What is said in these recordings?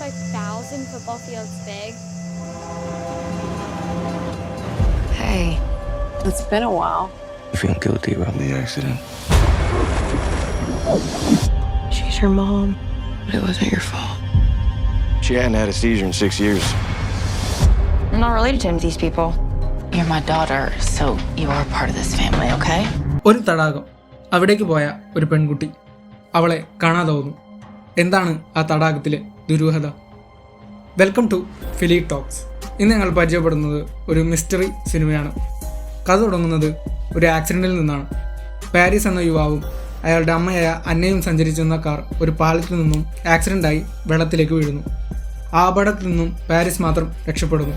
25,000 football fields big. Hey, it's been a while. You feel guilty about the accident? She's your mom, but it wasn't your fault. She hadn't had a seizure in 6 years. I'm not related to any of these people. You're my daughter, so you are a part of this family, okay? ഒരു തടാകം. അവിടേക്ക് പോയ ഒരു പെൺകുട്ടി അവളെ കാണാതാവുന്നു. എന്താണ് ആ തടാകത്തിലെ ദുരൂഹത? Welcome to filmy talks. ഇന്ന് ഞങ്ങൾ പരിചയപ്പെടുന്നത് ഒരു മിസ്റ്ററി സിനിമയാണ്. കഥ തുടങ്ങുന്നത് ഒരു ആക്സിഡൻറ്റിൽ നിന്നാണ്. പാരീസ് എന്ന യുവാവും അയാളുടെ അമ്മയായ അന്നയും സഞ്ചരിച്ചിരുന്ന കാർ ഒരു പാലത്തിൽ നിന്നും ആക്സിഡൻ്റായി വെള്ളത്തിലേക്ക് വീഴുന്നു. ആ അപകടത്തിൽ നിന്നും പാരീസ് മാത്രം രക്ഷപ്പെടുന്നു.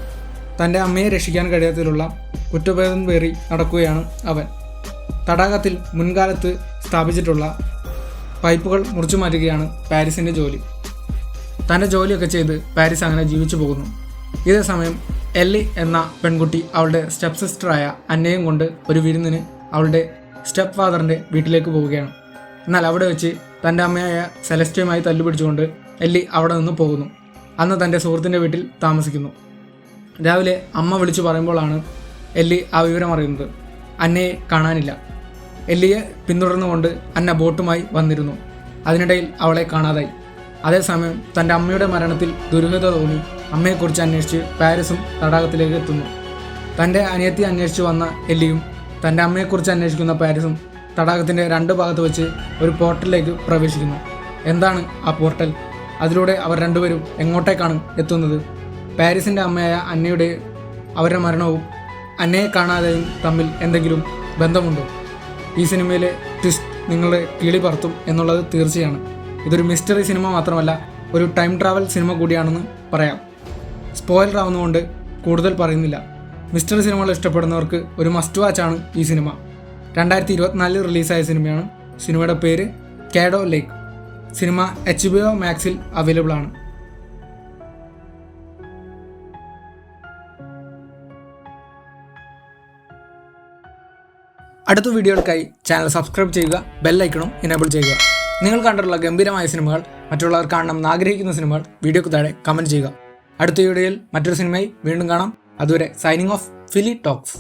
തൻ്റെ അമ്മയെ രക്ഷിക്കാൻ കഴിയാത്തതിലുള്ള കുറ്റബോധം പേറി നടക്കുകയാണ് അവൻ. തടാകത്തിൽ മുൻകാലത്ത് സ്ഥാപിച്ചിട്ടുള്ള പൈപ്പുകൾ മുറിച്ചു മാറ്റുകയാണ് പാരീസിൻ്റെ ജോലി. തൻ്റെ ജോലിയൊക്കെ ചെയ്ത് പാരീസ് അങ്ങനെ ജീവിച്ചു പോകുന്നു. ഇതേ സമയം എല്ലി എന്ന പെൺകുട്ടി അവളുടെ സ്റ്റെപ്പ് സിസ്റ്ററായ അന്നയും കൊണ്ട് ഒരു വിരുന്നിന് അവളുടെ സ്റ്റെപ്പ് ഫാദറിൻ്റെ വീട്ടിലേക്ക് പോവുകയാണ്. എന്നാൽ അവിടെ വെച്ച് തൻ്റെ അമ്മയായ സെലസ്റ്റിയുമായി തല്ലുപിടിച്ചുകൊണ്ട് എല്ലി അവിടെ നിന്ന് പോകുന്നു. അന്ന് തൻ്റെ സുഹൃത്തിൻ്റെ വീട്ടിൽ താമസിക്കുന്നു. രാവിലെ അമ്മ വിളിച്ചു പറയുമ്പോഴാണ് എല്ലി ആ വിവരം അറിയുന്നത്. അന്നയെ കാണാനില്ല. എല്ലിയെ പിന്തുടർന്നുകൊണ്ട് അന്ന ബോട്ടുമായി വന്നിരുന്നു. അതിനിടയിൽ അവളെ കാണാതായി. അതേസമയം തൻ്റെ അമ്മയുടെ മരണത്തിൽ ദുരൂഹത തോന്നി അമ്മയെക്കുറിച്ച് അന്വേഷിച്ച് പാരീസും തടാകത്തിലേക്ക് എത്തുന്നു. തൻ്റെ അനിയത്തി അന്വേഷിച്ച് വന്ന എല്ലിയും തൻ്റെ അമ്മയെക്കുറിച്ച് അന്വേഷിക്കുന്ന പാരീസും തടാകത്തിൻ്റെ രണ്ട് ഭാഗത്ത് വെച്ച് ഒരു പോർട്ടലിലേക്ക് പ്രവേശിക്കുന്നു. എന്താണ് ആ പോർട്ടൽ? അതിലൂടെ അവർ രണ്ടുപേരും എങ്ങോട്ടേക്കാണ് എത്തുന്നത്? പാരീസിൻ്റെ അമ്മയായ അന്നയുടെ അവരുടെ മരണവും അന്നയെ കാണാതെയും തമ്മിൽ എന്തെങ്കിലും ബന്ധമുണ്ടോ? ഈ സിനിമയിലെ ട്വിസ്റ്റ് നിങ്ങളുടെ കിളി പറത്തും എന്നുള്ളത് തീർച്ചയാണ്. ഇതൊരു മിസ്റ്ററി സിനിമ മാത്രമല്ല, ഒരു ടൈം ട്രാവൽ സിനിമ കൂടിയാണെന്ന് പറയാം. സ്പോയിലർ ആവുന്നതുകൊണ്ട് കൂടുതൽ പറയുന്നില്ല. മിസ്റ്ററി സിനിമകൾ ഇഷ്ടപ്പെടുന്നവർക്ക് ഒരു മസ്റ്റ് വാച്ചാണ് ഈ സിനിമ. 2024 റിലീസായ സിനിമയാണ്. സിനിമയുടെ പേര് കാഡോ ലേക്ക്. സിനിമ HBO മാക്സിൽ അവൈലബിൾ ആണ്. അടുത്ത വീഡിയോകൾക്കായി ചാനൽ സബ്സ്ക്രൈബ് ചെയ്യുക, ബെല്ലൈക്കണും എനേബിൾ ചെയ്യുക. നിങ്ങൾ കണ്ടിട്ടുള്ള ഗംഭീരമായ സിനിമകൾ, മറ്റുള്ളവർ കാണണമെന്ന് ആഗ്രഹിക്കുന്ന സിനിമകൾ വീഡിയോക്ക് താഴെ കമൻറ്റ് ചെയ്യുക. അടുത്ത വീഡിയോയിൽ മറ്റൊരു സിനിമയിൽ വീണ്ടും കാണാം. അതുവരെ സൈനിങ് ഓഫ് ഫിലി ടോക്സ്.